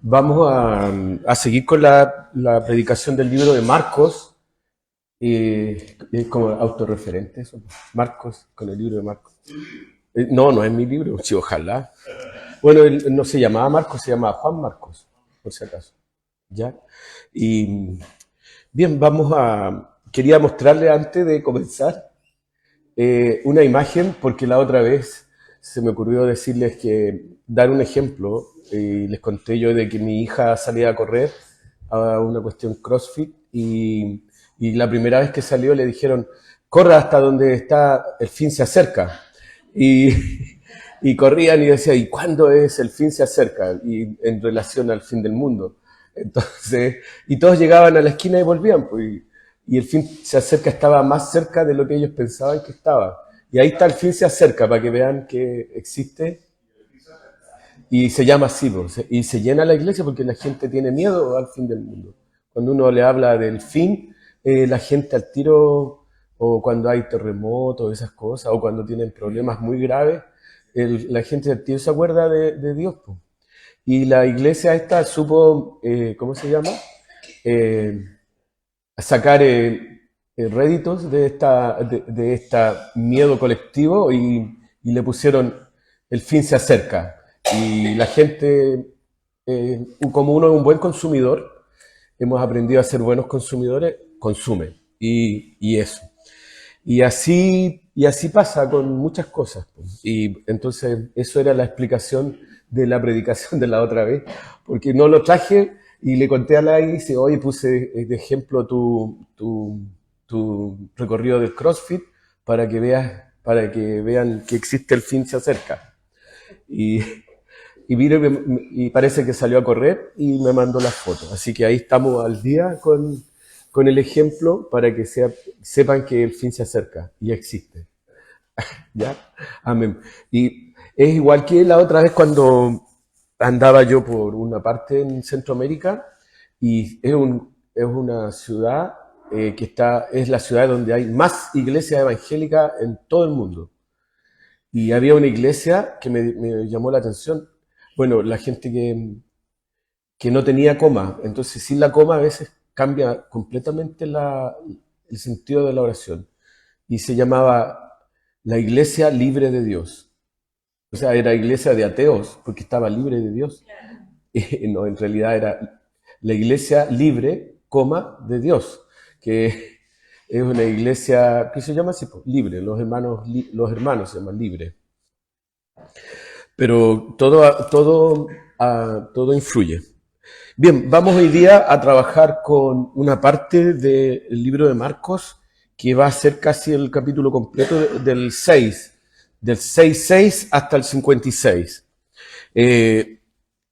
Vamos a seguir con la predicación del libro de Marcos, es como autorreferente eso, Marcos, con el libro de Marcos. No, no es mi libro, sí, ojalá. Bueno, él no se llamaba Marcos, se llamaba Juan Marcos, por si acaso. ¿Ya? Y bien, quería mostrarle antes de comenzar una imagen, porque la otra vez se me ocurrió decirles que dar un ejemplo, y les conté yo de que mi hija salía a correr a una cuestión CrossFit y la primera vez que salió le dijeron, corra hasta donde está, el fin se acerca. Y, y corrían y decían, ¿y cuándo es el fin se acerca? Y en relación al fin del mundo. Entonces, y todos llegaban a la esquina y volvían, pues, y el fin se acerca estaba más cerca de lo que ellos pensaban que estaba. Y ahí está el fin se acerca, para que vean que existe. Y se llama así, pues, y se llena la iglesia porque la gente tiene miedo al fin del mundo. Cuando uno le habla del fin, la gente al tiro, o cuando hay terremotos, esas cosas, o cuando tienen problemas muy graves, la gente al tiro se acuerda de Dios, pues. Y la iglesia esta supo, ¿cómo se llama? Eh, sacar réditos de esta miedo colectivo y le pusieron el fin se acerca. Y la gente, como uno es un buen consumidor, hemos aprendido a ser buenos consumidores, consume. Y eso. Y así pasa con muchas cosas. Y entonces eso era la explicación de la predicación de la otra vez, porque no lo traje y le conté a la y dice, oye, puse de ejemplo tu recorrido del CrossFit para que vean que existe el fin se acerca. Y, y parece que salió a correr y me mandó las fotos. Así que ahí estamos al día con el ejemplo para que sepan que el fin se acerca y existe. ¿Ya? Amén. Y es igual que la otra vez cuando andaba yo por una parte en Centroamérica y es una ciudad es la ciudad donde hay más iglesias evangélicas en todo el mundo. Y había una iglesia que me llamó la atención. Bueno, la gente que no tenía coma, entonces sin la coma a veces cambia completamente el sentido de la oración. Y se llamaba la Iglesia Libre de Dios. O sea, era iglesia de ateos, porque estaba libre de Dios. No, en realidad era la iglesia libre, coma, de Dios, que es una iglesia, ¿qué se llama así? Pues, libre, los hermanos se llaman libre. Pero todo influye. Bien, vamos hoy día a trabajar con una parte del libro de Marcos que va a ser casi el capítulo completo del 6.6 hasta el 56.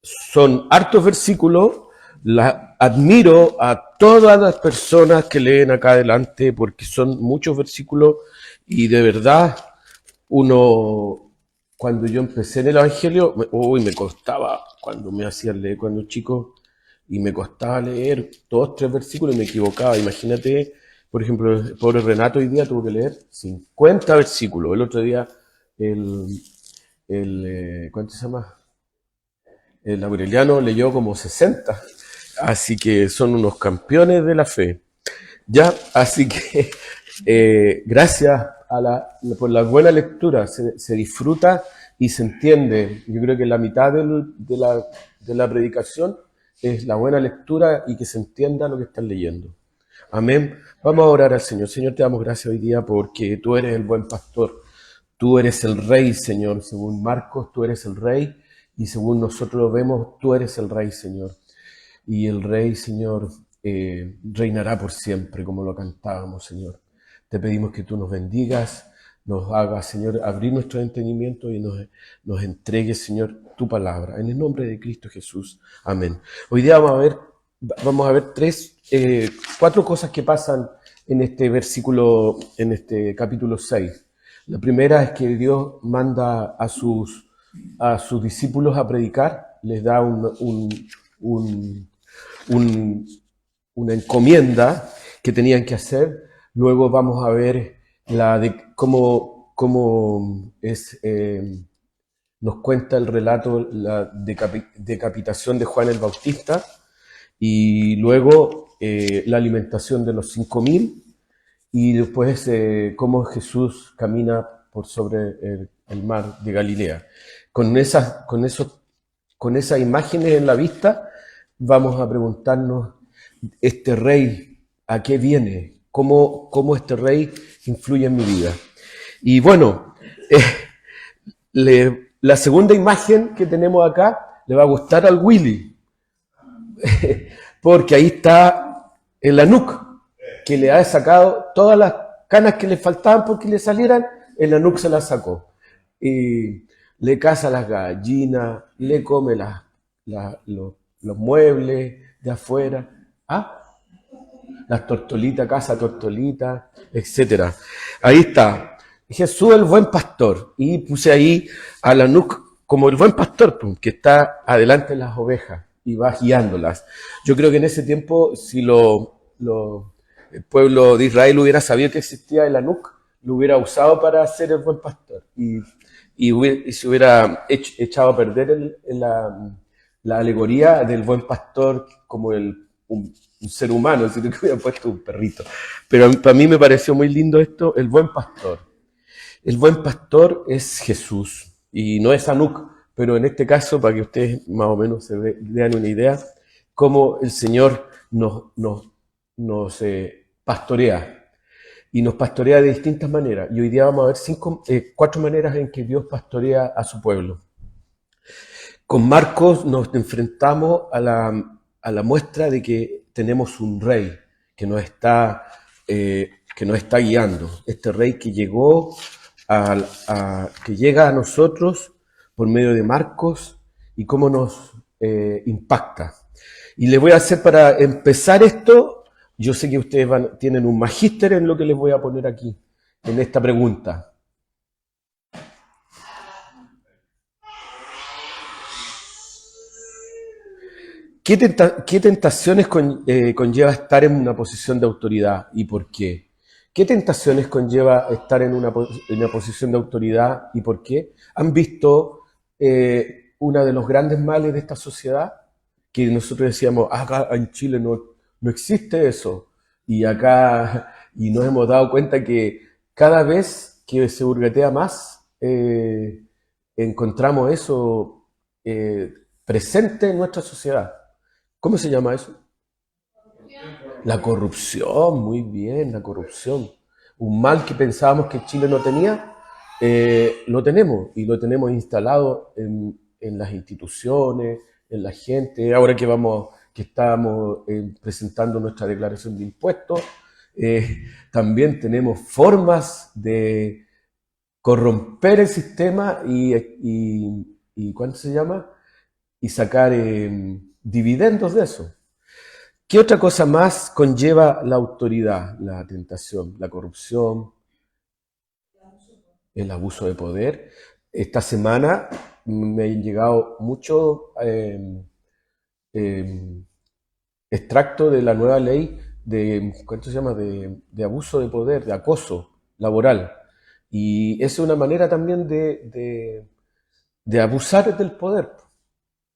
Son hartos versículos, admiro a todas las personas que leen acá adelante porque son muchos versículos y de verdad uno, cuando yo empecé en el Evangelio, me costaba, cuando me hacían leer cuando chico, y me costaba leer 2, 3 versículos y me equivocaba. Imagínate, por ejemplo, el pobre Renato hoy día tuvo que leer 50 versículos. El otro día, el, ¿cuánto se llama? El Aureliano leyó como 60. Así que son unos campeones de la fe. Ya, así que gracias por la buena lectura, se disfruta y se entiende. Yo creo que la mitad de la predicación es la buena lectura y que se entienda lo que están leyendo. Amén. Vamos a orar al Señor. Señor, te damos gracias hoy día porque tú eres el buen pastor. Tú eres el rey, Señor. Según Marcos, tú eres el rey. Y según nosotros lo vemos, tú eres el rey, Señor. Y el rey, Señor, reinará por siempre, como lo cantábamos, Señor. Te pedimos que tú nos bendigas, nos hagas, Señor, abrir nuestro entendimiento y nos entregues, Señor, tu palabra. En el nombre de Cristo Jesús. Amén. Hoy día vamos a ver 4 cosas que pasan en este versículo, en este capítulo 6. La primera es que Dios manda a sus discípulos a predicar, les da un- una encomienda que tenían que hacer. Luego vamos a ver la de cómo es nos cuenta el relato, la decapitación de Juan el Bautista y luego la alimentación de los 5.000 y después cómo Jesús camina por sobre el mar de Galilea. Con esas imágenes en la vista, vamos a preguntarnos, ¿este rey a qué viene? ¿Cómo este rey influye en mi vida? Y bueno, la segunda imagen que tenemos acá le va a gustar al Willy, porque ahí está el Anuc, que le ha sacado todas las canas que le faltaban porque le salieran, el Anuc se las sacó. Y le caza las gallinas, le come los muebles de afuera, las tortolitas, caza tortolitas, etc. Ahí está. Jesús el buen pastor. Y puse ahí al Anuc como el buen pastor, que está adelante de las ovejas y va guiándolas. Yo creo que en ese tiempo, si el pueblo de Israel hubiera sabido que existía el Anuc, lo hubiera usado para ser el buen pastor. Y se hubiera echado a perder la alegoría del buen pastor como un ser humano, si no que hubiera puesto un perrito. Pero para mí me pareció muy lindo esto, el buen pastor. El buen pastor es Jesús y no es Anuc, pero en este caso, para que ustedes más o menos se vean una idea, cómo el Señor nos pastorea. Y nos pastorea de distintas maneras. Y hoy día vamos a ver 4 maneras en que Dios pastorea a su pueblo. Con Marcos nos enfrentamos a la muestra de que tenemos un rey que nos está guiando. Este rey que que llega a nosotros por medio de Marcos y cómo nos impacta. Y les voy a hacer para empezar esto. Yo sé que ustedes tienen un magíster en lo que les voy a poner aquí, en esta pregunta. ¿Qué tentaciones conlleva estar en una posición de autoridad y por qué? ¿Qué tentaciones conlleva estar en una posición de autoridad y por qué? ¿Han visto uno de los grandes males de esta sociedad? Que nosotros decíamos, acá en Chile no existe eso. Y nos hemos dado cuenta que cada vez que se burguetea más, encontramos eso presente en nuestra sociedad. ¿Cómo se llama eso? La corrupción, muy bien, la corrupción. Un mal que pensábamos que Chile no tenía, lo tenemos y lo tenemos instalado en las instituciones, en la gente. Ahora que estamos presentando nuestra declaración de impuestos, también tenemos formas de corromper el sistema y ¿cuánto se llama? Y sacar dividendos de eso. ¿Qué otra cosa más conlleva la autoridad? La tentación, la corrupción, el abuso de poder. Esta semana me han llegado muchos extractos de la nueva ley ¿cuánto se llama? De abuso de poder, de acoso laboral. Y es una manera también de abusar del poder,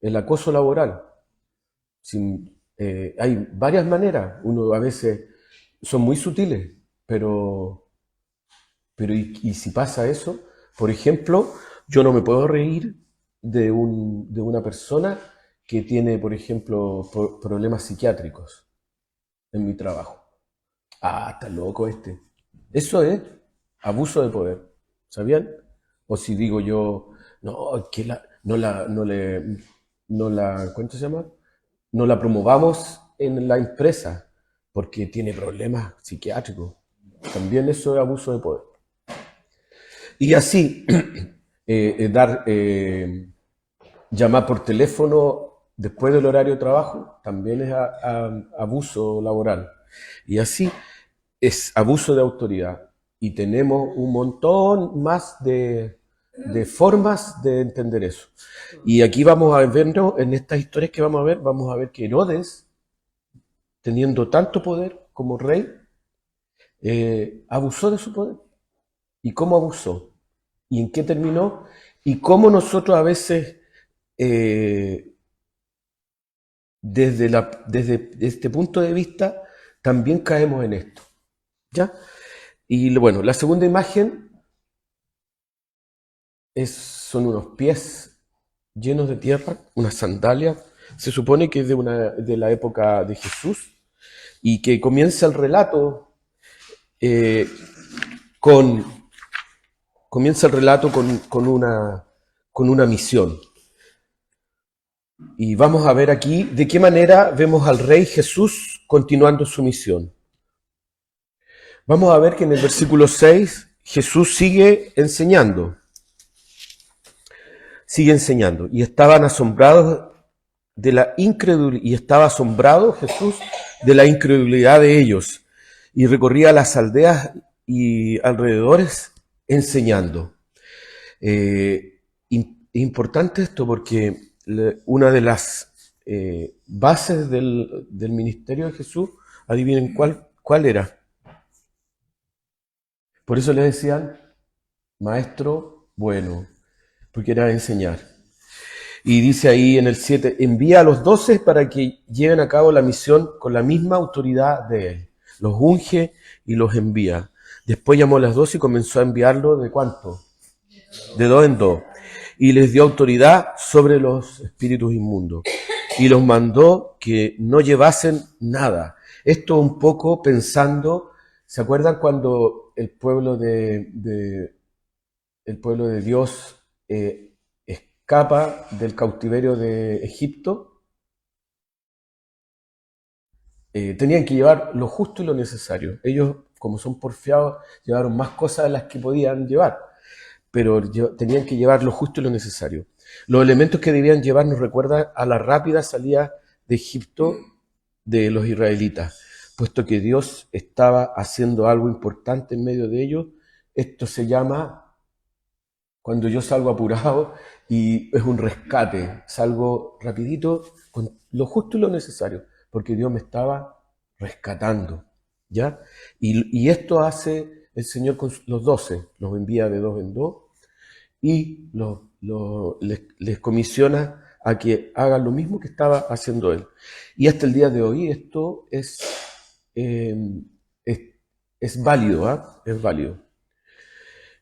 el acoso laboral. Hay varias maneras, uno a veces son muy sutiles, pero ¿y si pasa eso? Por ejemplo, yo no me puedo reír de una persona que tiene, por ejemplo, problemas psiquiátricos en mi trabajo. Está loco este. Eso es abuso de poder, ¿sabían? O si digo yo, no, que ¿cuánto se llama? No la promovamos en la empresa porque tiene problemas psiquiátricos. También eso es abuso de poder. Y así, llamar por teléfono después del horario de trabajo también es abuso laboral. Y así es abuso de autoridad. Y tenemos un montón más de formas de entender eso. Y aquí vamos a ver, en estas historias que vamos a ver que Herodes, teniendo tanto poder como rey, abusó de su poder. ¿Y cómo abusó? ¿Y en qué terminó? y cómo nosotros a veces, desde este punto de vista, también caemos en esto. ¿Ya? Y bueno, la segunda imagen son unos pies llenos de tierra, unas sandalias. Se supone que es de la época de Jesús y que comienza el relato eh, con, con una misión. Y vamos a ver aquí de qué manera vemos al Rey Jesús continuando su misión. Vamos a ver que en el versículo 6 Jesús sigue enseñando. Sigue enseñando. Y estaban asombrados de la incredulidad, y estaba asombrado Jesús de la incredulidad de ellos. Y recorría las aldeas y alrededores enseñando. Importante esto porque una de las bases del ministerio de Jesús, adivinen cuál era. Por eso le decían maestro bueno, porque era enseñar. Y dice ahí en el 7, envía a los 12 para que lleven a cabo la misión con la misma autoridad de él. Los unge y los envía. Después llamó a las 12 y comenzó a enviarlo ¿de cuánto? De 2 en 2. Y les dio autoridad sobre los espíritus inmundos. Y los mandó que no llevasen nada. Esto un poco pensando, ¿se acuerdan cuando el pueblo de Dios escapa del cautiverio de Egipto? Tenían que llevar lo justo y lo necesario. Ellos, como son porfiados, llevaron más cosas de las que podían llevar, pero tenían que llevar lo justo y lo necesario. Los elementos que debían llevar nos recuerdan a la rápida salida de Egipto de los israelitas, puesto que Dios estaba haciendo algo importante en medio de ellos. Esto se llama, cuando yo salgo apurado, y es un rescate, salgo rapidito con lo justo y lo necesario, porque Dios me estaba rescatando, ¿ya? Y esto hace el Señor con los 12, los envía de 2 en 2 y les comisiona a que hagan lo mismo que estaba haciendo Él. Y hasta el día de hoy esto eh, es válido, ¿ah? Es válido.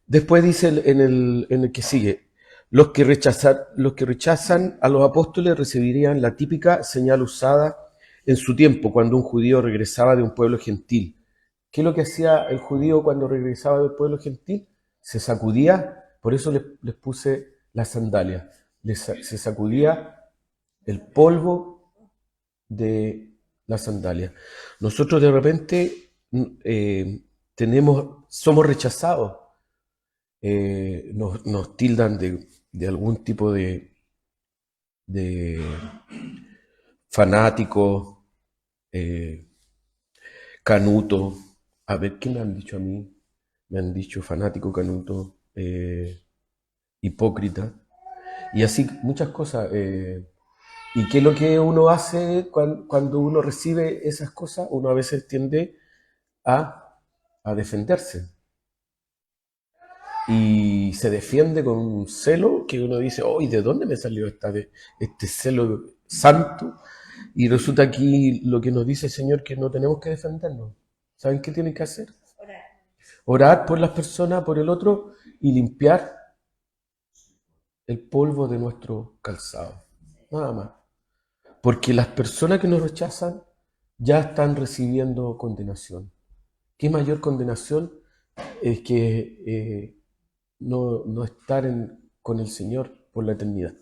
Después dice en el que sigue, los que rechazan a los apóstoles recibirían la típica señal usada en su tiempo cuando un judío regresaba de un pueblo gentil. ¿Qué es lo que hacía el judío cuando regresaba del pueblo gentil? Se sacudía, por eso les puse las sandalias, se sacudía el polvo de las sandalias. Nosotros de repente somos rechazados. Nos tildan de algún tipo de fanático, canuto. A ver, ¿qué me han dicho a mí? Me han dicho fanático, canuto, hipócrita, y así muchas cosas. ¿Y qué es lo que uno hace cuando uno recibe esas cosas? Uno a veces tiende a defenderse. Y se defiende con un celo que uno dice, oh, ¿y de dónde me salió este celo santo? Y resulta aquí lo que nos dice el Señor, que no tenemos que defendernos. ¿Saben qué tienen que hacer? Orar por las personas, por el otro, y limpiar el polvo de nuestro calzado. Nada más. Porque las personas que nos rechazan ya están recibiendo condenación. ¿Qué mayor condenación es que no estar con el Señor por la eternidad?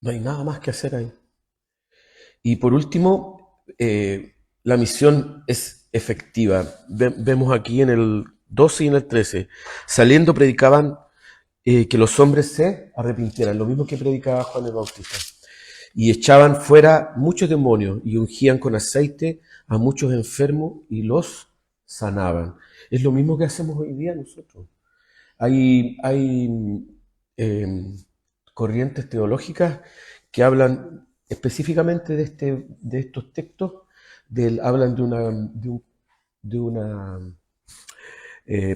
No hay nada más que hacer ahí. Y por último, la misión es efectiva. Vemos aquí en el 12 y en el 13. Saliendo predicaban que los hombres se arrepintieran, lo mismo que predicaba Juan el Bautista. Y echaban fuera muchos demonios y ungían con aceite a muchos enfermos y los sanaban. Es lo mismo que hacemos hoy día nosotros. Hay corrientes teológicas que hablan específicamente de estos textos, hablan de una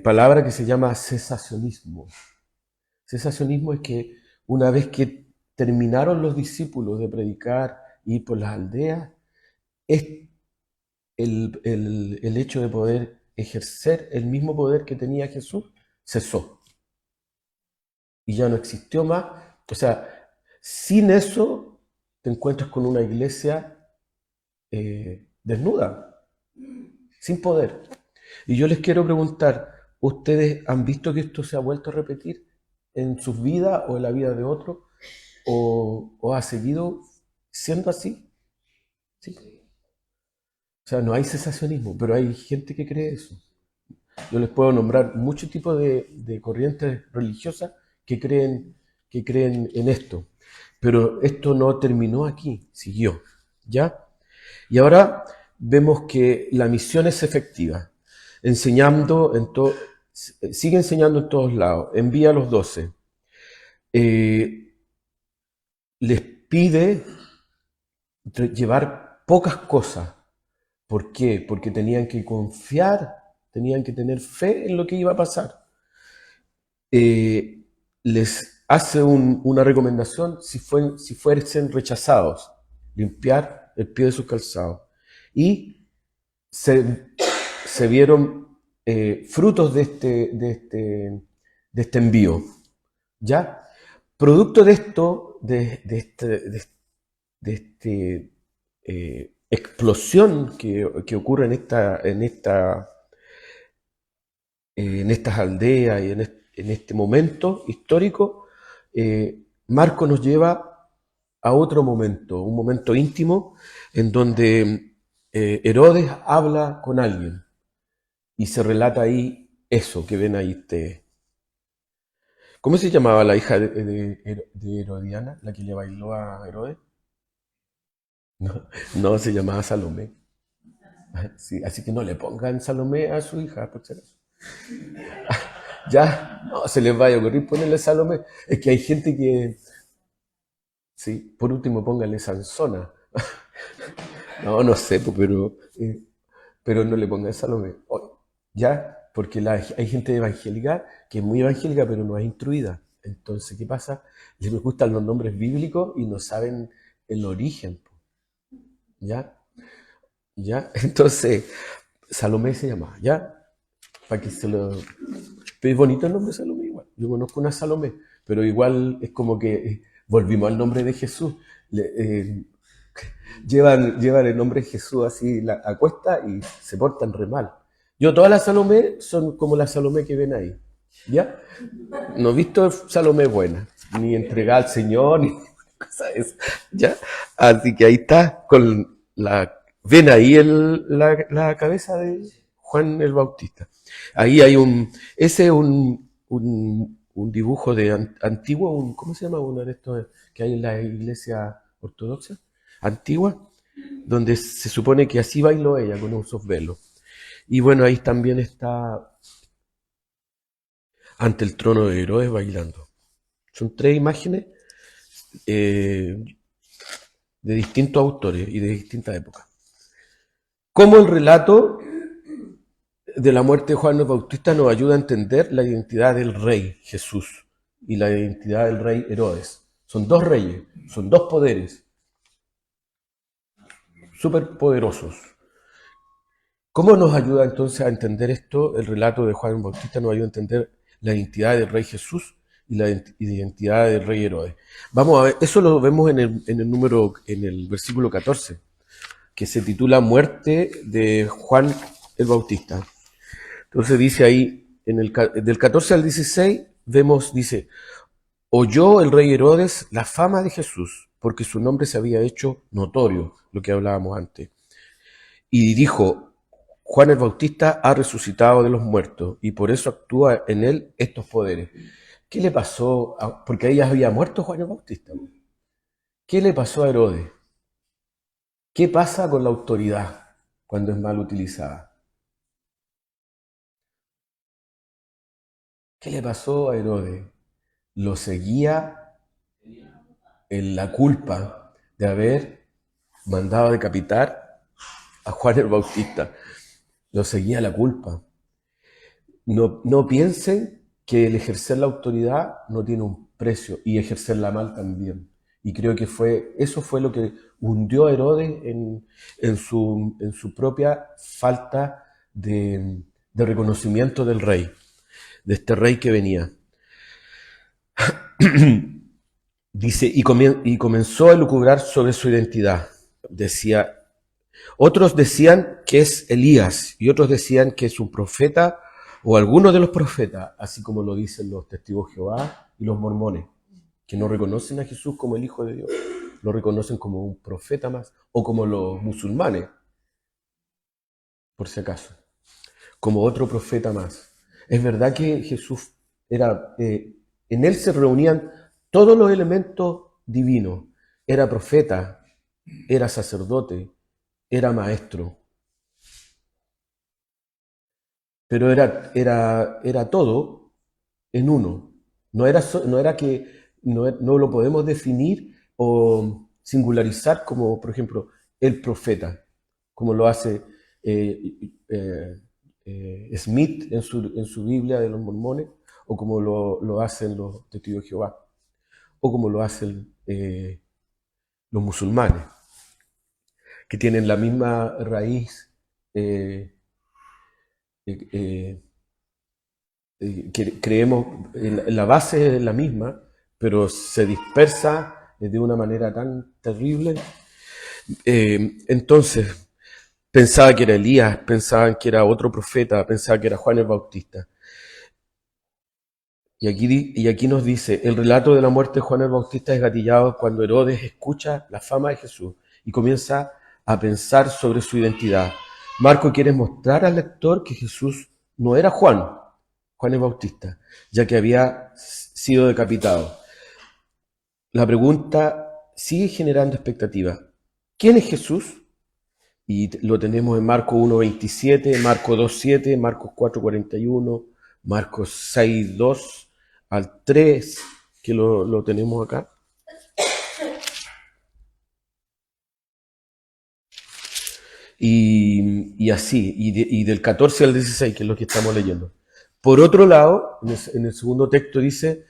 palabra que se llama cesacionismo. Cesacionismo es que una vez que terminaron los discípulos de predicar y ir por las aldeas, es el hecho de poder ejercer el mismo poder que tenía Jesús cesó y ya no existió más. O sea, sin eso te encuentras con una iglesia desnuda, sin poder. Y yo les quiero preguntar, ¿ustedes han visto que esto se ha vuelto a repetir en sus vidas o en la vida de otros? ¿O ha seguido siendo así? ¿Sí? O sea, no hay cesacionismo, pero hay gente que cree eso. Yo les puedo nombrar muchos tipos de corrientes religiosas que creen en esto. Pero esto no terminó aquí, siguió. ¿Ya? Y ahora vemos que la misión es efectiva. Enseñando sigue enseñando en todos lados. Envía a los 12. Les pide llevar pocas cosas. ¿Por qué? Porque tenían que confiar, tenían que tener fe en lo que iba a pasar. Les hace una recomendación si fuesen rechazados, limpiar el pie de sus calzados. Y se vieron frutos de este envío. ¿Ya? Producto de esto, de explosión que ocurre en estas aldeas y en este momento histórico, Marco nos lleva a otro momento, un momento íntimo, en donde Herodes habla con alguien y se relata ahí eso que ven ahí ustedes. ¿Cómo se llamaba la hija de Herodiana, la que le bailó a Herodes? No, no, se llamaba Salomé. Sí, así que no le pongan Salomé a su hija, por si acaso. Ya, no se les vaya a ocurrir ponerle Salomé. Es que hay gente que, sí, por último pónganle Sansona. No, no sé, pues, pero no le pongan Salomé. Ya, porque hay gente evangélica que es muy evangélica, pero no es instruida. Entonces, ¿qué pasa? Les gustan los nombres bíblicos y no saben el origen. ¿Ya? ¿Ya? Entonces, Salomé se llama, ¿ya? Para que se lo... Pero es bonito el nombre Salomé igual. Yo conozco una Salomé, pero igual es como que volvimos al nombre de Jesús. Llevan el nombre de Jesús así a cuesta y se portan re mal. Yo todas las Salomé son como las Salomé que ven ahí. ¿Ya? No he visto Salomé buena, ni entregada al Señor, ni cosa de eso. ¿Ya? Así que ahí está, ven ahí la cabeza de Juan el Bautista. Ahí hay ese es un dibujo de antiguo, ¿cómo se llama uno de estos que hay en la iglesia ortodoxa? Antigua, donde se supone que así bailó ella con usos velos. Y bueno, ahí también está ante el trono de Herodes bailando. Son tres imágenes de distintos autores y de distintas épocas. Como el relato de la muerte de Juan el Bautista nos ayuda a entender la identidad del rey Jesús y la identidad del rey Herodes. Son dos reyes, son dos poderes súper poderosos. ¿Cómo nos ayuda entonces a entender esto? El relato de Juan el Bautista nos ayuda a entender la identidad del rey Jesús y la identidad del rey Herodes. Vamos a ver, eso lo vemos en el versículo 14, que se titula Muerte de Juan el Bautista. Entonces dice ahí, del 14 al 16, dice, oyó el rey Herodes la fama de Jesús, porque su nombre se había hecho notorio, lo que hablábamos antes. Y dijo, Juan el Bautista ha resucitado de los muertos, y por eso actúa en él estos poderes. ¿Qué le pasó? Porque ahí ya había muerto Juan el Bautista. ¿Qué le pasó a Herodes? ¿Qué pasa con la autoridad cuando es mal utilizada? ¿Qué le pasó a Herodes? Lo seguía en la culpa de haber mandado decapitar a Juan el Bautista. Lo seguía la culpa. No piensen que el ejercer la autoridad no tiene un precio y ejercerla mal también. Y creo que eso fue lo que hundió a Herodes en su propia falta de reconocimiento del rey, de este rey que venía. Dice, y comenzó a lucubrar sobre su identidad. Otros decían que es Elías y otros decían que es un profeta o alguno de los profetas, así como lo dicen los testigos de Jehová y los mormones, que no reconocen a Jesús como el Hijo de Dios, lo reconocen como un profeta más, o como los musulmanes, por si acaso, como otro profeta más. Es verdad que Jesús en él se reunían todos los elementos divinos. Era profeta, era sacerdote, era maestro. Pero era todo en uno. No lo podemos definir o singularizar como, por ejemplo, el profeta, como lo hace Smith en su Biblia de los mormones, o como lo hacen los testigos de Jehová, o como lo hacen los musulmanes, que tienen la misma raíz, que creemos, la base es la misma, pero se dispersa de una manera tan terrible. Entonces, pensaba que era Elías, pensaban que era otro profeta, pensaba que era Juan el Bautista. Y aquí nos dice, el relato de la muerte de Juan el Bautista es gatillado cuando Herodes escucha la fama de Jesús y comienza a pensar sobre su identidad. Marco quiere mostrar al lector que Jesús no era Juan el Bautista, ya que había sido decapitado. La pregunta sigue generando expectativa. ¿Quién es Jesús? Y lo tenemos en Marcos 1:27, Marcos 2:7, Marcos 4:41, Marcos 6:2 al 3, que lo tenemos acá. Y así, y del 14 al 16, que es lo que estamos leyendo. Por otro lado, en el segundo texto dice,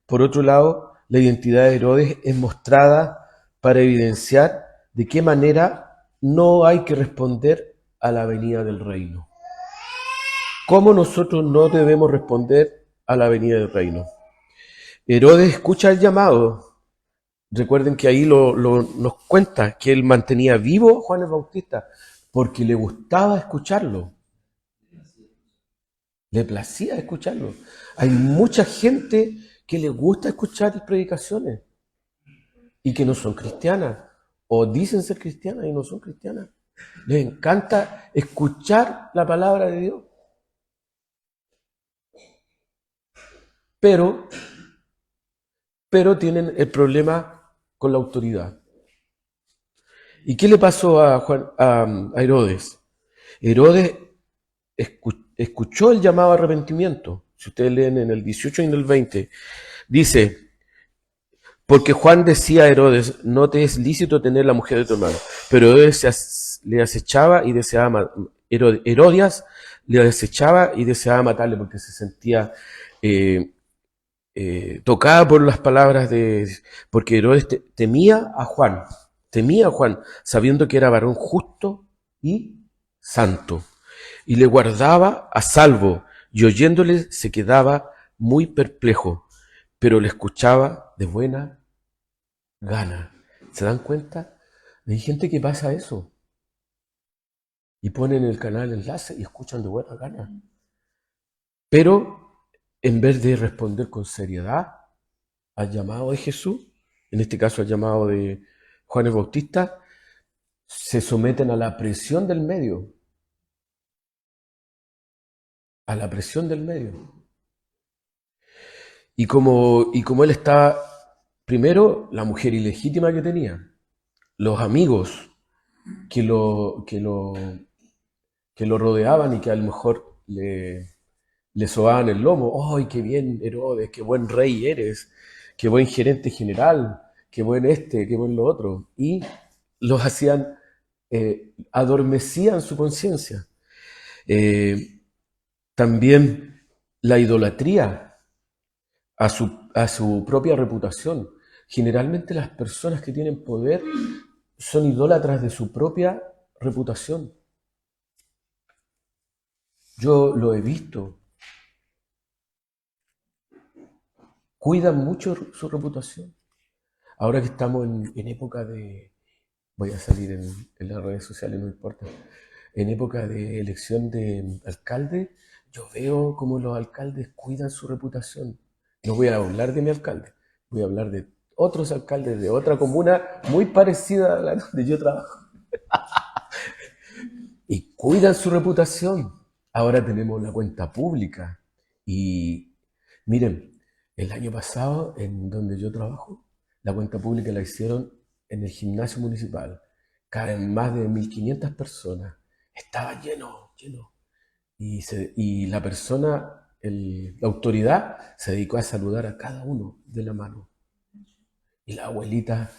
por otro lado, la identidad de Herodes es mostrada para evidenciar de qué manera no hay que responder a la venida del reino. ¿Cómo nosotros no debemos responder a la venida del reino? Herodes escucha el llamado. Recuerden que ahí nos cuenta que él mantenía vivo a Juan el Bautista porque le gustaba escucharlo. Le placía escucharlo. Hay mucha gente que le gusta escuchar predicaciones y que no son cristianas, o dicen ser cristianas y no son cristianas. Les encanta escuchar la palabra de Dios. Pero tienen el problema con la autoridad. ¿Y qué le pasó a Herodes? Herodes escuchó el llamado a arrepentimiento. Si ustedes leen en el 18 y en el 20, dice, porque Juan decía a Herodes, no te es lícito tener la mujer de tu hermano. Pero Herodes le acechaba y deseaba Herodias le acechaba y deseaba matarle porque se sentía tocada por las palabras porque Herodes temía a Juan, sabiendo que era varón justo y santo, y le guardaba a salvo, y oyéndole se quedaba muy perplejo, pero le escuchaba de buena gana. ¿Se dan cuenta? Hay gente que pasa eso, y ponen el canal enlace y escuchan de buena gana. Pero en vez de responder con seriedad al llamado de Jesús, en este caso al llamado de Juan el Bautista, se someten a la presión del medio. A la presión del medio. Y como él estaba, primero, la mujer ilegítima que tenía, los amigos que lo rodeaban y que a lo mejor le sobaban el lomo. ¡Ay, qué bien, Herodes! ¡Qué buen rey eres! ¡Qué buen gerente general! ¡Qué buen qué buen lo otro! Y los hacían, adormecían su conciencia. También la idolatría. a su propia reputación. Generalmente las personas que tienen poder son idólatras de su propia reputación. Yo lo he visto. Cuidan mucho su reputación. Ahora que estamos en época de... Voy a salir en las redes sociales, no importa. En época de elección de alcalde, yo veo cómo los alcaldes cuidan su reputación. No voy a hablar de mi alcalde, voy a hablar de otros alcaldes de otra comuna muy parecida a la donde yo trabajo. Y cuidan su reputación. Ahora tenemos la cuenta pública. Y miren, el año pasado, en donde yo trabajo, la cuenta pública la hicieron en el gimnasio municipal. Caben más de 1.500 personas. Estaba lleno, lleno. Y la persona, la autoridad, se dedicó a saludar a cada uno de la mano. Y la abuelita,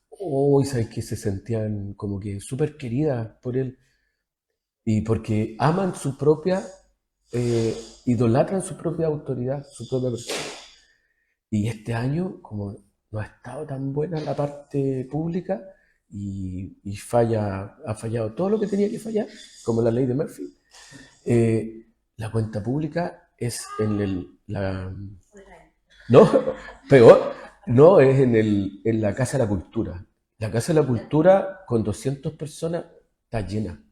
hoy sabes que se sentían como que súper queridas por él. Y porque aman su propia, idolatran su propia autoridad, su propia persona. Y este año, como no ha estado tan buena la parte pública y ha fallado todo lo que tenía que fallar, como la ley de Murphy, la cuenta pública es no, peor, no, es en la Casa de la Cultura. La Casa de la Cultura con 200 personas está llena.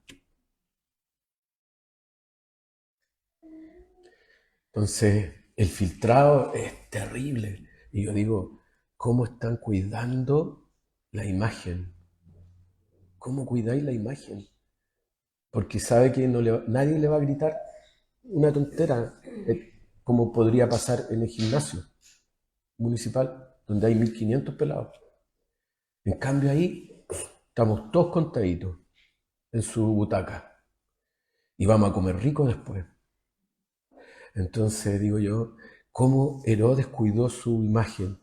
Entonces, el filtrado es terrible. Y yo digo, ¿cómo están cuidando la imagen? ¿Cómo cuidáis la imagen? Porque sabe que nadie le va a gritar una tontera, como podría pasar en el gimnasio municipal, donde hay 1.500 pelados. En cambio ahí estamos todos contaditos en su butaca y vamos a comer rico después. Entonces digo yo, ¿cómo Herodes cuidó su imagen?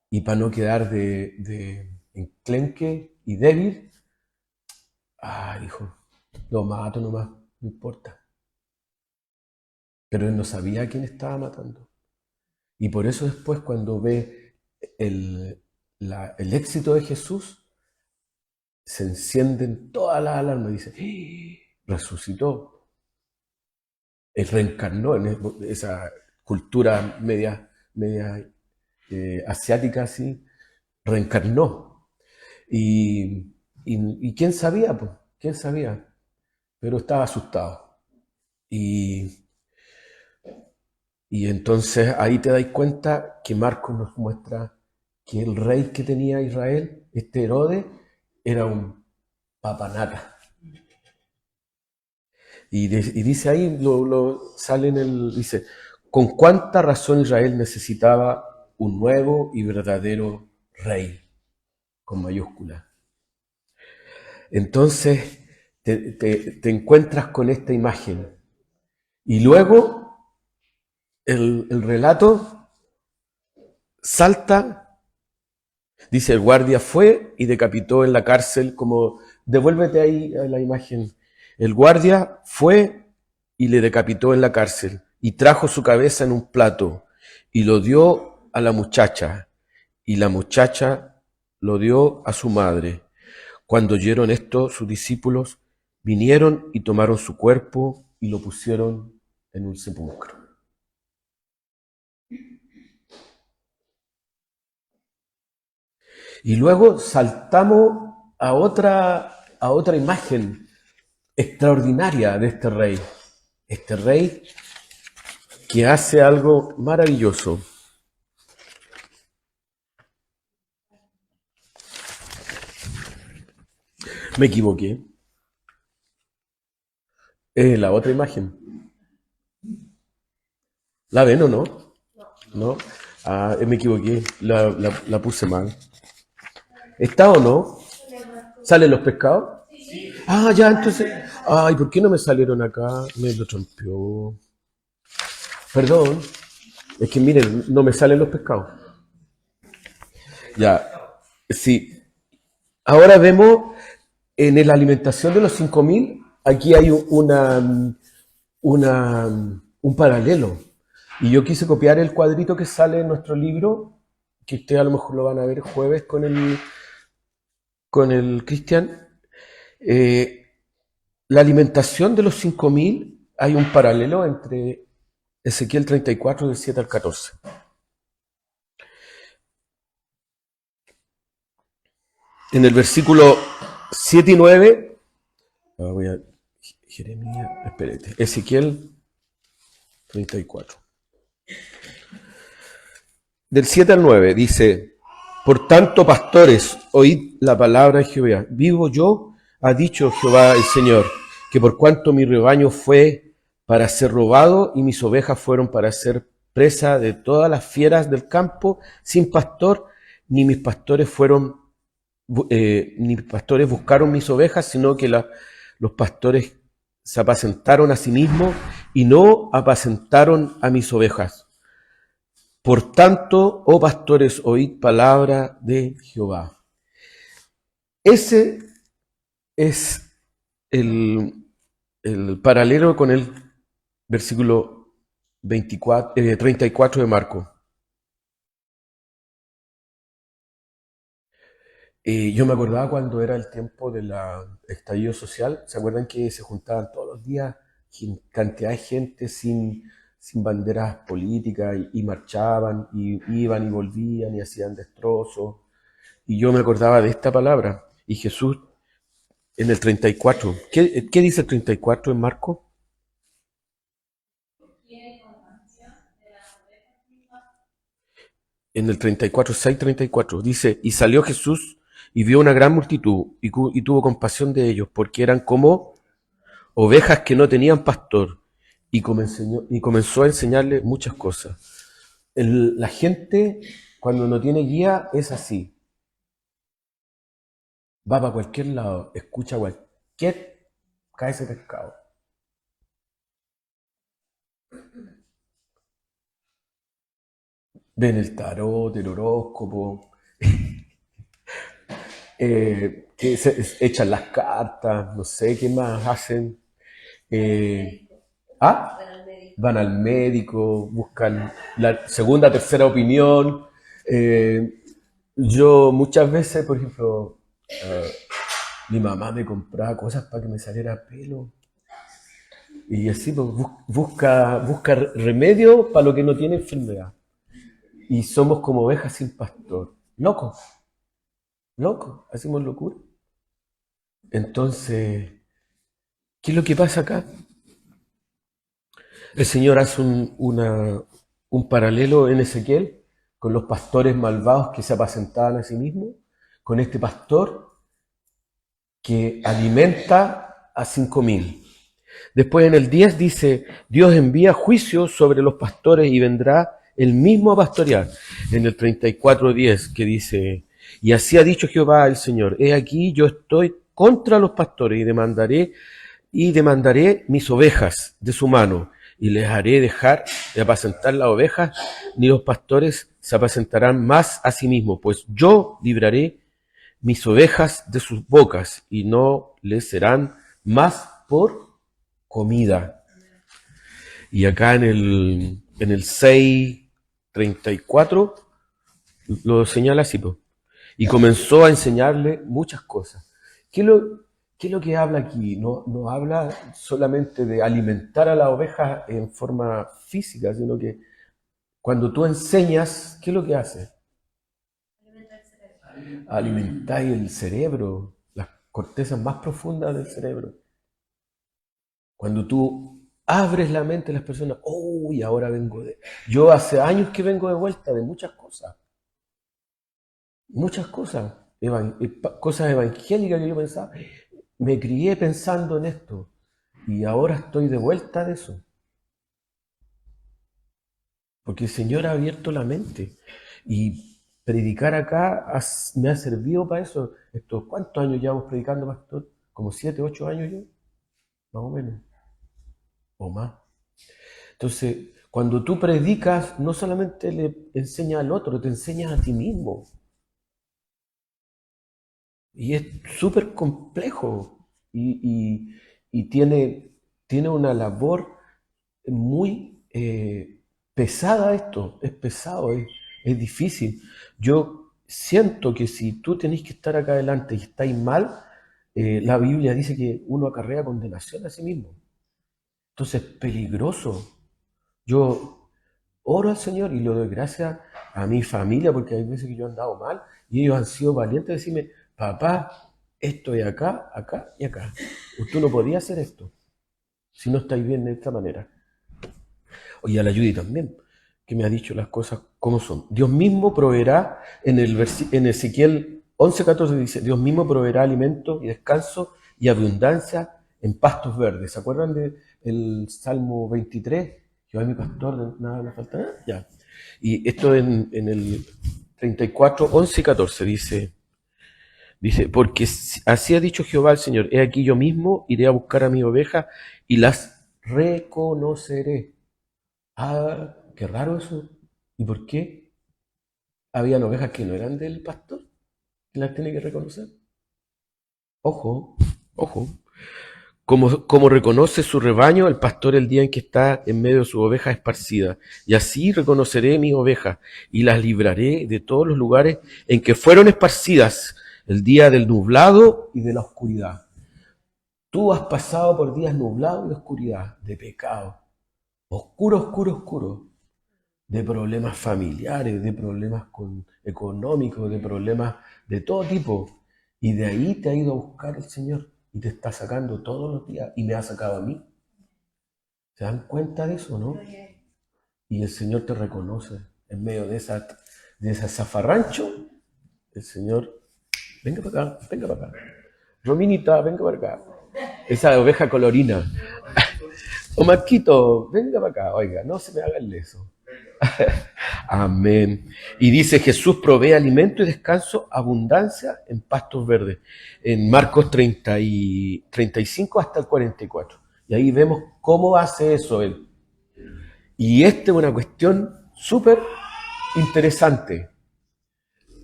Y para no quedar de enclenque y débil, dijo, lo mato nomás, no importa. Pero él no sabía a quién estaba matando. Y por eso después cuando ve el éxito de Jesús, se encienden todas las alarmas y dice, resucitó. Él reencarnó en esa cultura media asiática así, reencarnó. Y quién sabía, pues, quién sabía, pero estaba asustado. Y entonces ahí te dais cuenta que Marcos nos muestra que el rey que tenía Israel, este Herodes, era un papanata. Y dice ahí, sale dice, ¿con cuánta razón Israel necesitaba un nuevo y verdadero rey? Con mayúscula. Entonces te encuentras con esta imagen. Y luego el relato salta, dice, el guardia fue y decapitó en la cárcel, como, devuélvete ahí a la imagen. El guardia fue y le decapitó en la cárcel y trajo su cabeza en un plato y lo dio a la muchacha y la muchacha lo dio a su madre. Cuando oyeron esto, sus discípulos vinieron y tomaron su cuerpo y lo pusieron en un sepulcro. Y luego saltamos a otra imagen extraordinaria de este rey. Este rey que hace algo maravilloso. Me equivoqué. Es la otra imagen. ¿La ven o no? ¿No? Me equivoqué. La puse mal. ¿Está o no? ¿Salen los pescados? Ya, entonces... Ay, ¿por qué no me salieron acá? Me lo trompeó. Perdón. Es que miren, no me salen los pescados. Ya. Sí. Ahora vemos en la alimentación de los 5.000, aquí hay un paralelo. Y yo quise copiar el cuadrito que sale en nuestro libro, que ustedes a lo mejor lo van a ver jueves con el Cristian. La alimentación de los 5.000, hay un paralelo entre Ezequiel 34 del 7 al 14. En el versículo 7 y 9, voy a Jeremías, espérate, Ezequiel 34. Del 7 al 9 dice: Por tanto, pastores, oíd la palabra de Jehová. Vivo yo, ha dicho Jehová el Señor, que por cuanto mi rebaño fue para ser robado y mis ovejas fueron para ser presa de todas las fieras del campo, sin pastor, ni mis pastores ni pastores buscaron mis ovejas, sino que los pastores se apacentaron a sí mismos y no apacentaron a mis ovejas. Por tanto, oh pastores, oíd palabra de Jehová. Ese es el paralelo con el versículo 34 de Marcos. Yo me acordaba cuando era el tiempo del estallido social. ¿Se acuerdan que se juntaban todos los días cantidad de gente sin banderas políticas y marchaban y iban y volvían y hacían destrozos? Y yo me acordaba de esta palabra. Y Jesús en el 34. ¿Qué dice el 34 en Marcos? En el 34, 6:34 dice: Y salió Jesús y vio una gran multitud y tuvo compasión de ellos, porque eran como ovejas que no tenían pastor, y comenzó a enseñarles muchas cosas. La gente, cuando no tiene guía, es así. Va para cualquier lado, escucha cualquier cabeza de pescado. Ven el tarot, el horóscopo, que echan las cartas, no sé qué más hacen. Eh, ¿Ah? Van al médico, buscan la segunda, tercera opinión. Eh, yo muchas veces, por ejemplo, mi mamá me compraba cosas para que me saliera pelo. Y así pues, busca remedio para lo que no tiene enfermedad. Y somos como ovejas sin pastor. Locos, locos, hacemos locura. Entonces, ¿qué es lo que pasa acá? El Señor hace un paralelo en Ezequiel con los pastores malvados que se apacentaban a sí mismos, con este pastor que alimenta a 5.000. Después en el 10 dice: Dios envía juicio sobre los pastores y vendrá el mismo a pastorear. En el 34:10 que dice: Y así ha dicho Jehová el Señor: He aquí yo estoy contra los pastores y demandaré mis ovejas de su mano, y les haré dejar de apacentar las ovejas, ni los pastores se apacentarán más a sí mismos, pues yo libraré mis ovejas de sus bocas, y no les serán más por comida. Y acá en el 6:34 lo señala así, pues. Y comenzó a enseñarle muchas cosas. ¿Qué es lo que habla aquí? No habla solamente de alimentar a la oveja en forma física, sino que cuando tú enseñas, ¿qué es lo que haces? Alimentar el cerebro, las cortezas más profundas del cerebro. Cuando tú abres la mente de las personas, oh, y ahora vengo de... Yo hace años que vengo de vuelta de muchas cosas, cosas evangélicas que yo pensaba. Me crié pensando en esto y ahora estoy de vuelta de eso. Porque el Señor ha abierto la mente y predicar acá me ha servido para eso. ¿Cuántos años llevamos predicando, pastor? Como 7, 8 años yo, más o menos, o más. Entonces, cuando tú predicas, no solamente le enseñas al otro, te enseñas a ti mismo. Y es súper complejo y tiene una labor muy pesada esto, es pesado, es difícil. Yo siento que si tú tenés que estar acá adelante y estáis mal, la Biblia dice que uno acarrea condenación a sí mismo. Entonces es peligroso. Yo oro al Señor y le doy gracias a mi familia porque hay veces que yo he andado mal y ellos han sido valientes de decirme, papá, estoy acá, acá y acá. Tú no podías hacer esto si no estáis bien de esta manera. Oye, a la Judy también, que me ha dicho las cosas como son. Dios mismo proveerá, en Ezequiel 11:14 dice, Dios mismo proveerá alimento y descanso y abundancia en pastos verdes. ¿Se acuerdan del Salmo 23? Jehová es mi pastor, nada me falta nada. Ya. Y esto en el 34, 11 y 14 dice, porque así ha dicho Jehová el Señor, he aquí yo mismo iré a buscar a mi oveja y las reconoceré. Ah, qué raro eso. ¿Y por qué? Habían ovejas que no eran del pastor, que las tiene que reconocer. Ojo, ojo. Como reconoce su rebaño el pastor el día en que está en medio de su oveja esparcida. Y así reconoceré mis ovejas y las libraré de todos los lugares en que fueron esparcidas el día del nublado y de la oscuridad. Tú has pasado por días nublados y de oscuridad, de pecado. Oscuro, oscuro, oscuro. De problemas familiares, de problemas económicos, de problemas de todo tipo. Y de ahí te ha ido a buscar el Señor y te está sacando todos los días y me ha sacado a mí. ¿Se dan cuenta de eso, no? Y el Señor te reconoce en medio de esa zafarrancho. El Señor, venga para acá, venga para acá. Rominita, venga para acá. Esa oveja colorina. O Marquito, venga para acá. Oiga, no se me haga el leso. Amén. Y dice, Jesús provee alimento y descanso, abundancia en pastos verdes. En Marcos 35 hasta el 44. Y ahí vemos cómo hace eso él. Y esta es una cuestión súper interesante,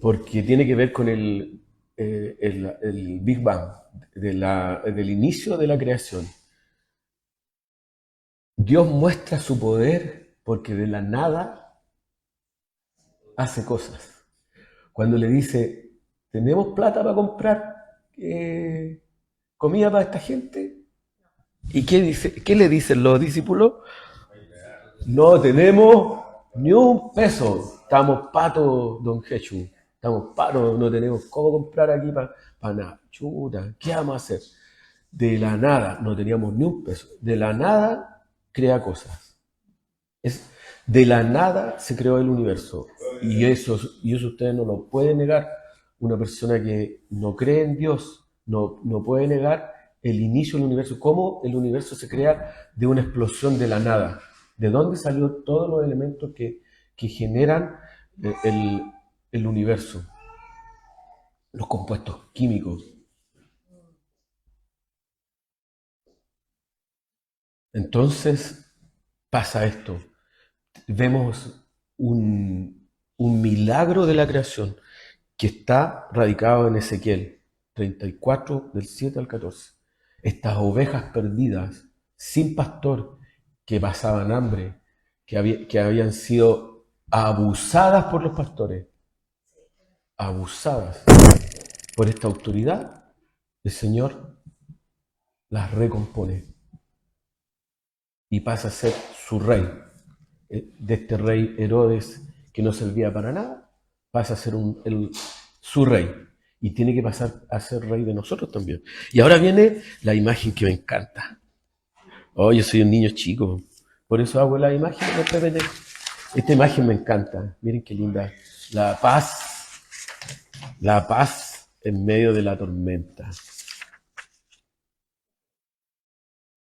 porque tiene que ver con el Big Bang, del inicio de la creación. Dios muestra su poder porque de la nada hace cosas. Cuando le dice, ¿tenemos plata para comprar comida para esta gente? ¿Y qué le dicen los discípulos? No tenemos ni un peso. Estamos patos, don Jesús. Estamos patos, no tenemos cómo comprar aquí para nada. Chuta, ¿qué vamos a hacer? De la nada, no teníamos ni un peso. De la nada crea cosas. De la nada se creó el universo. Y eso ustedes no lo pueden negar. Una persona que no cree en Dios no puede negar el inicio del universo. Cómo el universo se crea de una explosión de la nada. ¿De dónde salió todos los elementos que generan el universo? Los compuestos químicos. Entonces pasa esto. Vemos un milagro de la creación que está radicado en Ezequiel 34, del 7 al 14. Estas ovejas perdidas, sin pastor, que pasaban hambre, que habían sido abusadas por los pastores, abusadas por esta autoridad, el Señor las recompone y pasa a ser su rey. De este rey Herodes que no servía para nada, pasa a ser su rey. Y tiene que pasar a ser rey de nosotros también. Y ahora viene la imagen que me encanta. Oh, yo soy un niño chico. Por eso hago la imagen de PPT. Esta imagen me encanta. Miren qué linda. La paz en medio de la tormenta.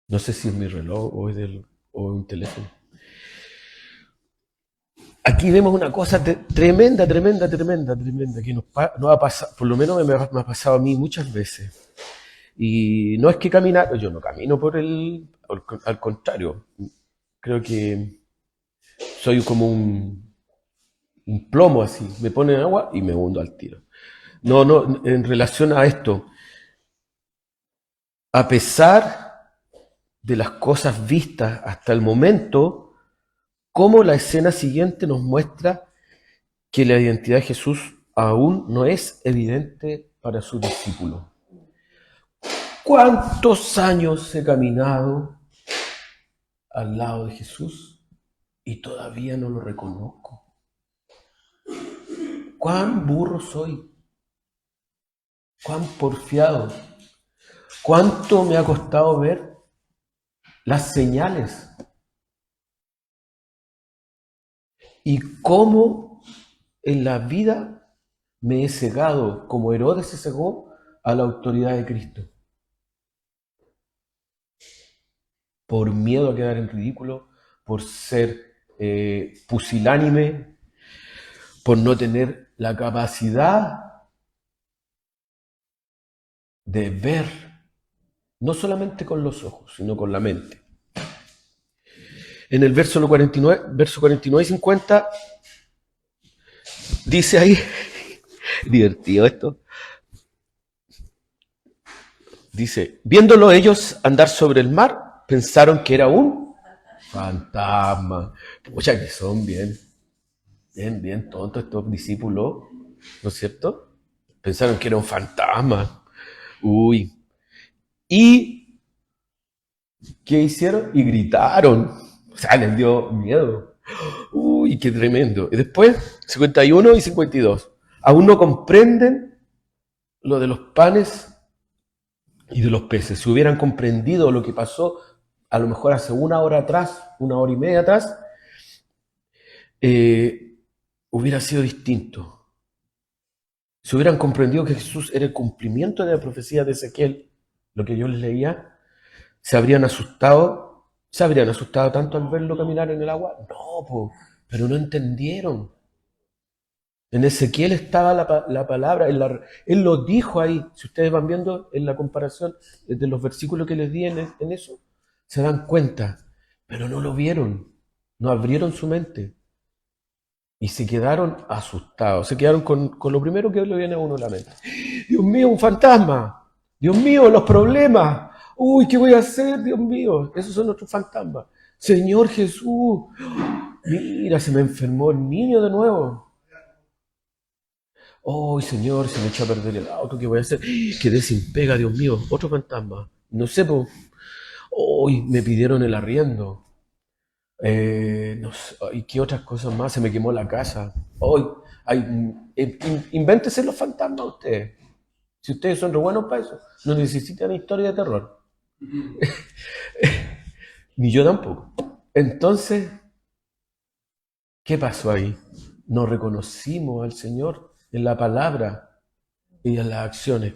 No sé si es mi reloj o un teléfono. Aquí vemos una cosa tremenda, que nos ha pasado, por lo menos me ha pasado a mí muchas veces. Y no es que caminar, yo no camino al contrario, creo que soy como un plomo así, me ponen agua y me hundo al tiro. No, en relación a esto, a pesar de las cosas vistas hasta el momento, cómo la escena siguiente nos muestra que la identidad de Jesús aún no es evidente para sus discípulos. ¿Cuántos años he caminado al lado de Jesús y todavía no lo reconozco? ¿Cuán burro soy? ¿Cuán porfiado? ¿Cuánto me ha costado ver las señales? ¿Y cómo en la vida me he cegado, como Herodes se cegó, a la autoridad de Cristo? Por miedo a quedar en ridículo, por ser pusilánime, por no tener la capacidad de ver, no solamente con los ojos, sino con la mente. En el verso 49 y 50, dice ahí, divertido esto, dice, viéndolo ellos andar sobre el mar, pensaron que era un fantasma. Pucha, que son bien tontos estos discípulos, ¿no es cierto? Pensaron que era un fantasma. Uy. ¿Y qué hicieron? Y gritaron. O sea, les dio miedo. Uy, qué tremendo. Y después, 51 y 52. Aún no comprenden lo de los panes y de los peces. Si hubieran comprendido lo que pasó, a lo mejor hace una hora atrás, una hora y media atrás, hubiera sido distinto. Si hubieran comprendido que Jesús era el cumplimiento de la profecía de Ezequiel, lo que yo les leía, se habrían asustado tanto al verlo caminar en el agua. No, pero no entendieron. En Ezequiel estaba la palabra, él lo dijo ahí. Si ustedes van viendo en la comparación de los versículos que les di en eso, se dan cuenta, pero no lo vieron, no abrieron su mente y se quedaron asustados, se quedaron con lo primero que le viene a uno a la mente. Dios mío, un fantasma, Dios mío, los problemas, uy, ¿qué voy a hacer, Dios mío? Esos son nuestros fantasmas. Señor Jesús, mira, se me enfermó el niño de nuevo. ¡Oh, Señor, se me echó a perder el auto! ¿Qué voy a hacer? Quedé sin pega, Dios mío, otro fantasma. No sé, pues. ¡Oh, me pidieron el arriendo! No sé, ¿y qué otras cosas más? Se me quemó la casa. ¡Hoy! Invéntese los fantasmas ustedes. Si ustedes son re buenos para eso, no necesitan historia de terror. Ni yo tampoco. Entonces, ¿qué pasó ahí? No reconocimos al Señor en la palabra y en las acciones.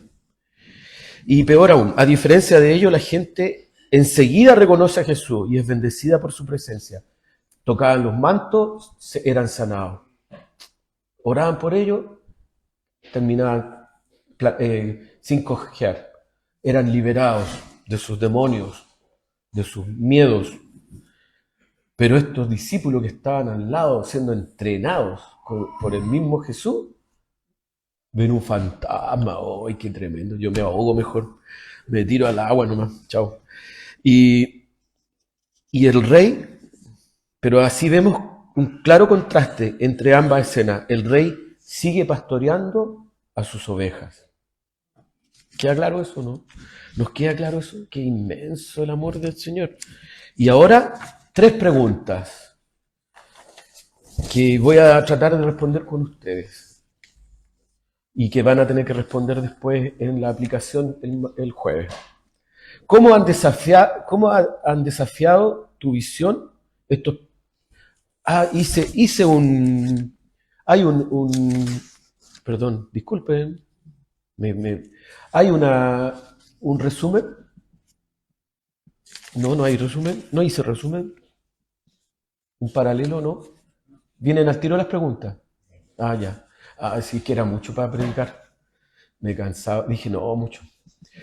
Y peor aún, a diferencia de ello, la gente enseguida reconoce a Jesús y es bendecida por su presencia. Tocaban los mantos, eran sanados. Oraban por ellos, terminaban sin cojear. Eran liberados de sus demonios, de sus miedos. Pero estos discípulos que estaban al lado, siendo entrenados por el mismo Jesús, ven un fantasma. ¡Ay, qué tremendo! Yo me ahogo mejor. Me tiro al agua nomás. Chao. Y el rey, pero así vemos un claro contraste entre ambas escenas. El rey sigue pastoreando a sus ovejas. ¿Queda claro eso, no? ¿Nos queda claro eso? Qué inmenso el amor del Señor. Y ahora, 3 preguntas que voy a tratar de responder con ustedes y que van a tener que responder después en la aplicación el jueves. ¿Cómo han desafiado tu visión estos? Hice un... Hay perdón, disculpen. Hay un resumen. No hay resumen. No hice resumen. Un paralelo, ¿no? ¿Vienen al tiro las preguntas? Ya. Sí que era mucho para predicar. Me cansaba. Dije, no, mucho.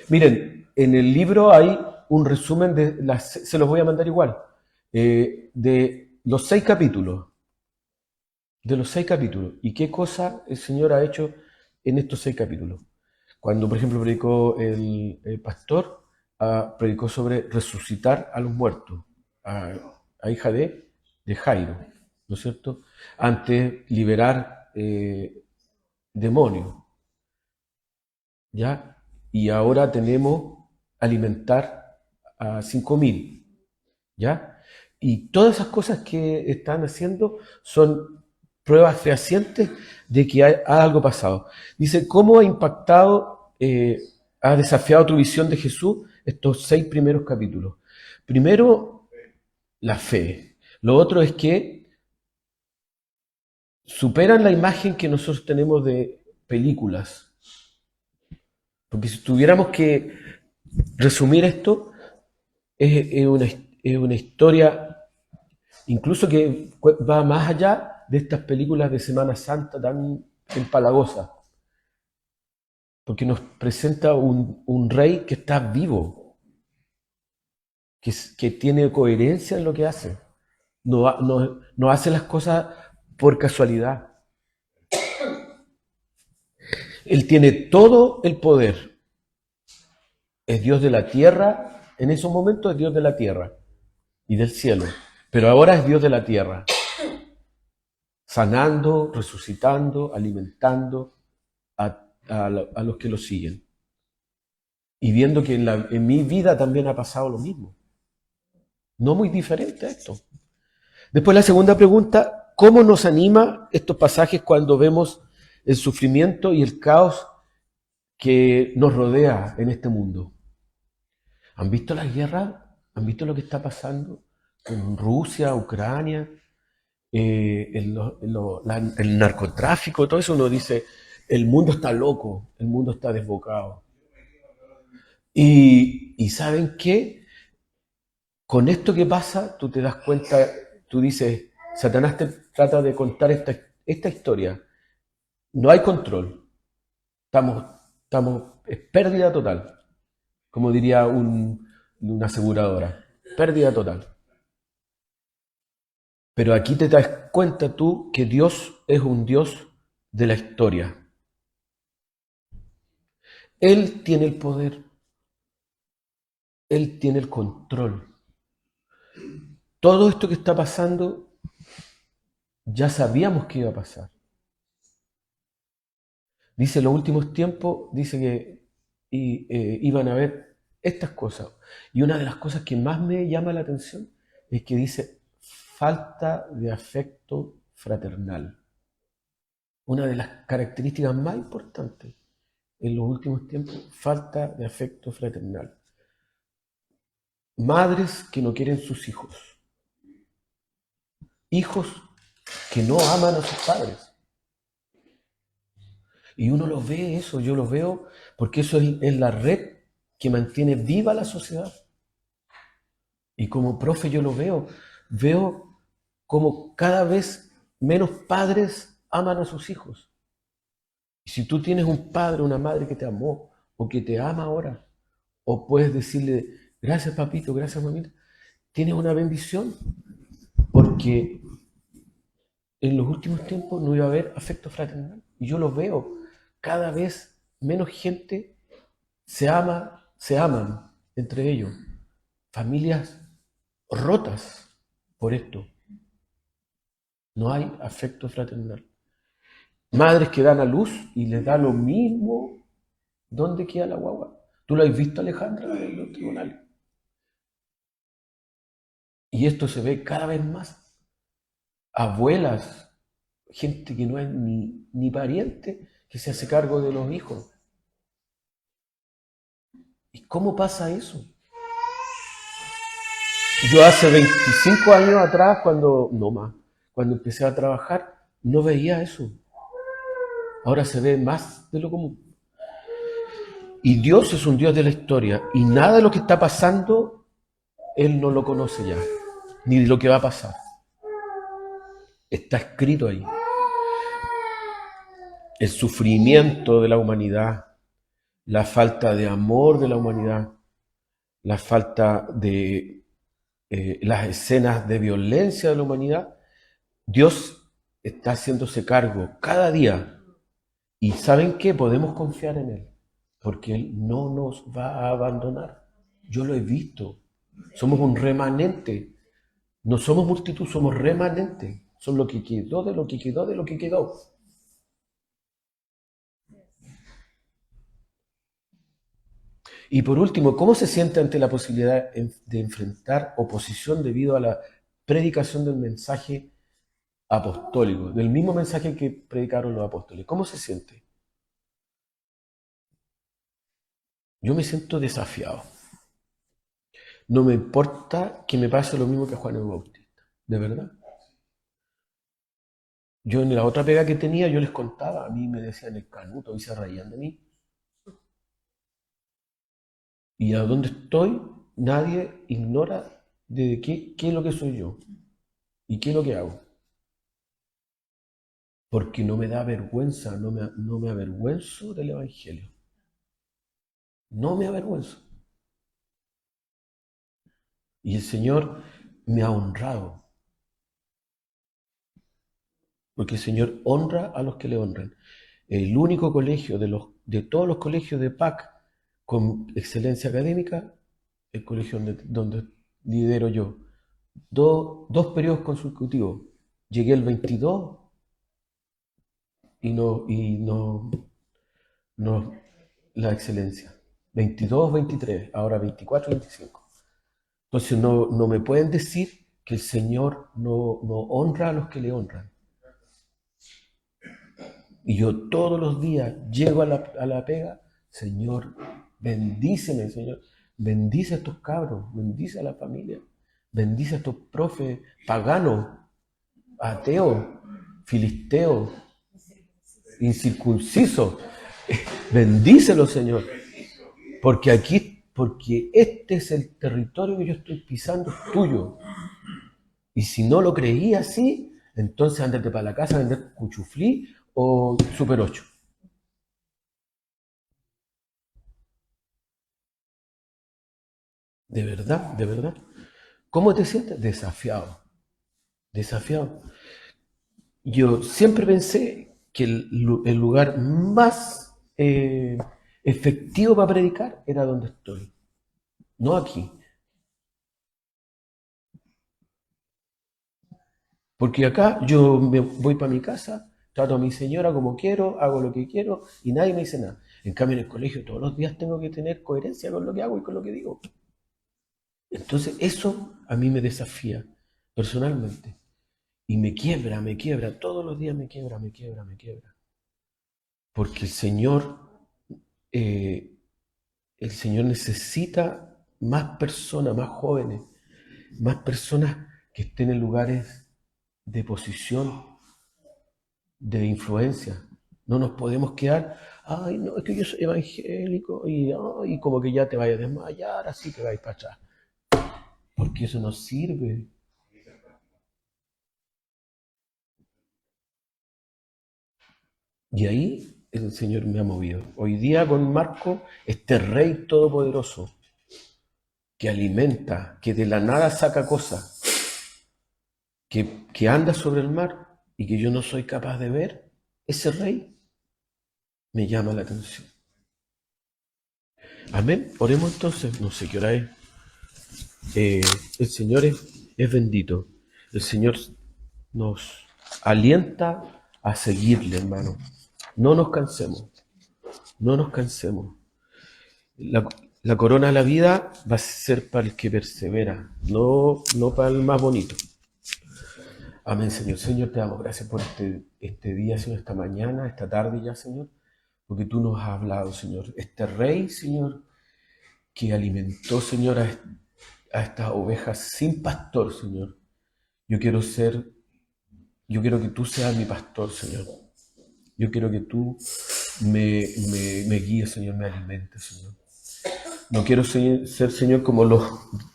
Miren, en el libro hay un resumen se los voy a mandar igual, de los 6 capítulos. De los 6 capítulos. ¿Y qué cosa el Señor ha hecho en estos 6 capítulos? Cuando, por ejemplo, predicó el pastor, predicó sobre resucitar a los muertos. A hija de de Jairo, ¿no es cierto? Antes liberar demonios, ¿ya? Y ahora tenemos alimentar a 5.000, ¿ya? Y todas esas cosas que están haciendo son pruebas fehacientes de que ha algo pasado. Dice, ¿cómo ha impactado, ha desafiado tu visión de Jesús estos 6 primeros capítulos? Primero, la fe. Lo otro es que superan la imagen que nosotros tenemos de películas. Porque si tuviéramos que resumir esto, es una historia incluso que va más allá de estas películas de Semana Santa tan empalagosas, porque nos presenta un rey que está vivo, que tiene coherencia en lo que hace, no hace las cosas por casualidad. Él tiene todo el poder, es Dios de la tierra, en esos momentos es Dios de la tierra y del cielo, pero ahora es Dios de la tierra, sanando, resucitando, alimentando a los que lo siguen. Y viendo que en mi vida también ha pasado lo mismo. No muy diferente a esto. Después la segunda pregunta, ¿cómo nos anima estos pasajes cuando vemos el sufrimiento y el caos que nos rodea en este mundo? ¿Han visto la guerra? ¿Han visto lo que está pasando en Rusia, Ucrania? El narcotráfico, todo eso uno dice, el mundo está loco, el mundo está desbocado. Y ¿saben qué? Con esto que pasa, tú te das cuenta, tú dices, Satanás te trata de contar esta historia. No hay control. Es pérdida total, como diría una aseguradora. Pérdida total. Pero aquí te das cuenta tú que Dios es un Dios de la historia. Él tiene el poder. Él tiene el control. Todo esto que está pasando, ya sabíamos que iba a pasar. Dice, en los últimos tiempos, dice que iban a haber estas cosas. Y una de las cosas que más me llama la atención es que dice, falta de afecto fraternal. Una de las características más importantes en los últimos tiempos, falta de afecto fraternal. Madres que no quieren sus hijos. Hijos que no aman a sus padres. Y uno lo ve eso, yo lo veo, porque eso es la red que mantiene viva la sociedad. Y como profe yo lo veo como cada vez menos padres aman a sus hijos. Y si tú tienes un padre, una madre que te amó, o que te ama ahora, o puedes decirle, gracias papito, gracias mamita, tienes una bendición, porque en los últimos tiempos no iba a haber afecto fraternal. Y yo lo veo, cada vez menos gente se aman entre ellos. Familias rotas por esto. No hay afecto fraternal. Madres que dan a luz y les da lo mismo dónde queda la guagua. ¿Tú lo has visto, Alejandra, en los tribunales? Y esto se ve cada vez más. Abuelas, gente que no es ni pariente, que se hace cargo de los hijos. ¿Y cómo pasa eso? Yo hace 25 años atrás, cuando empecé a trabajar, no veía eso. Ahora se ve más de lo común. Y Dios es un Dios de la historia. Y nada de lo que está pasando, Él no lo conoce ya. Ni de lo que va a pasar. Está escrito ahí. El sufrimiento de la humanidad, la falta de amor de la humanidad, la falta de las escenas de violencia de la humanidad, Dios está haciéndose cargo cada día. Y ¿saben qué? Podemos confiar en Él, porque Él no nos va a abandonar. Yo lo he visto. Somos un remanente. No somos multitud, somos remanente. Son lo que quedó de lo que quedó de lo que quedó. Y por último, ¿cómo se siente ante la posibilidad de enfrentar oposición debido a la predicación del mensaje apostólico, del mismo mensaje que predicaron los apóstoles? ¿Cómo se siente? Yo me siento desafiado. No me importa que me pase lo mismo que a Juan el Bautista, de verdad. Yo en la otra pega que tenía, yo les contaba, a mí me decían el canuto y se reían de mí. Y a donde estoy, nadie ignora de qué es lo que soy yo y qué es lo que hago. Porque no me da vergüenza, no me avergüenzo del Evangelio. No me avergüenzo. Y el Señor me ha honrado. Porque el Señor honra a los que le honran. El único colegio de todos los colegios de PAC con excelencia académica, el colegio donde lidero yo. Dos periodos consecutivos. Llegué el 22 y no la excelencia. 22, 23, ahora 24, 25. Entonces no me pueden decir que el Señor no honra a los que le honran. Y yo todos los días llego a la pega, Señor, bendíceme, Señor. Bendice a estos cabros, bendice a la familia, bendice a estos profes paganos, ateos, filisteos, incircuncisos. Bendícelo, Señor. Porque este es el territorio que yo estoy pisando, es tuyo. Y si no lo creí así, entonces ándate para la casa a vender cuchuflí o Super 8. De verdad, de verdad. ¿Cómo te sientes? Desafiado. Desafiado. Yo siempre pensé que el lugar más efectivo para predicar era donde estoy, no aquí. Porque acá yo me voy para mi casa, trato a mi señora como quiero, hago lo que quiero y nadie me dice nada. En cambio, en el colegio todos los días tengo que tener coherencia con lo que hago y con lo que digo. Entonces, eso a mí me desafía personalmente. Y me quiebra, todos los días me quiebra, me quiebra, me quiebra. Porque eh, el Señor necesita más personas, más jóvenes, más personas que estén en lugares de posición, de influencia. No nos podemos quedar, ay, no, es que yo soy evangélico y como que ya te vayas a desmayar, así que vais para atrás. Porque eso no sirve. Y ahí el Señor me ha movido. Hoy día con Marco, este Rey todopoderoso, que alimenta, que de la nada saca cosas, que anda sobre el mar y que yo no soy capaz de ver, ese Rey me llama la atención. Amén. Oremos entonces, no sé qué hora es. El Señor es bendito. El Señor nos alienta a seguirle, hermano. No nos cansemos, no nos cansemos. La, la corona de la vida va a ser para el que persevera, no para el más bonito. Amén, Señor. Señor, te damos gracias por este día, Señor, esta mañana, esta tarde ya, Señor, porque tú nos has hablado, Señor. Este Rey, Señor, que alimentó, Señor, a estas ovejas sin pastor, Señor. Yo quiero que tú seas mi pastor, Señor. Yo quiero que tú me guíes, Señor, me alimentes, Señor. No quiero ser, Señor, como los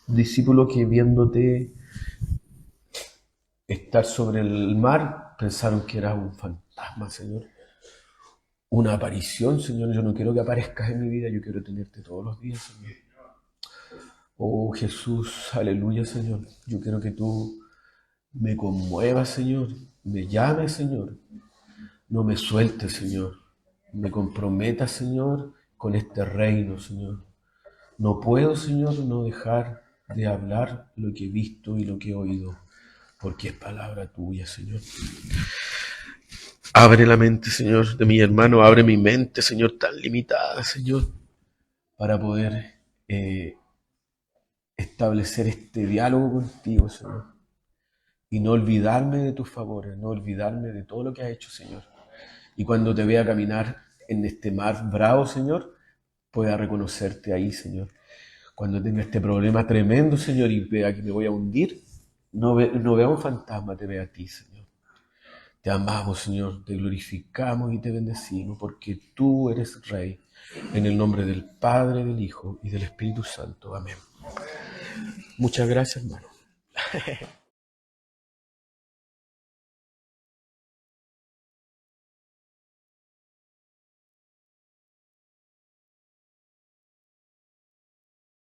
discípulos que viéndote estar sobre el mar pensaron que eras un fantasma, Señor. Una aparición, Señor. Yo no quiero que aparezcas en mi vida, yo quiero tenerte todos los días, Señor. Oh Jesús, aleluya, Señor. Yo quiero que tú me conmuevas, Señor. Me llames, Señor. No me sueltes, Señor. Me comprometas, Señor, con este reino, Señor. No puedo, Señor, no dejar de hablar lo que he visto y lo que he oído. porque es palabra tuya, Señor. Abre la mente, Señor, de mi hermano, abre mi mente, Señor, tan limitada, Señor, para poder establecer este diálogo contigo, Señor. Y no olvidarme de tus favores, no olvidarme de todo lo que has hecho, Señor. Y cuando te vea caminar en este mar bravo, Señor, pueda reconocerte ahí, Señor. Cuando tenga este problema tremendo, Señor, y vea que me voy a hundir, no vea un fantasma, te vea a ti, Señor. Te amamos, Señor, te glorificamos y te bendecimos, porque tú eres Rey. En el nombre del Padre, del Hijo y del Espíritu Santo. Amén. Muchas gracias, hermano.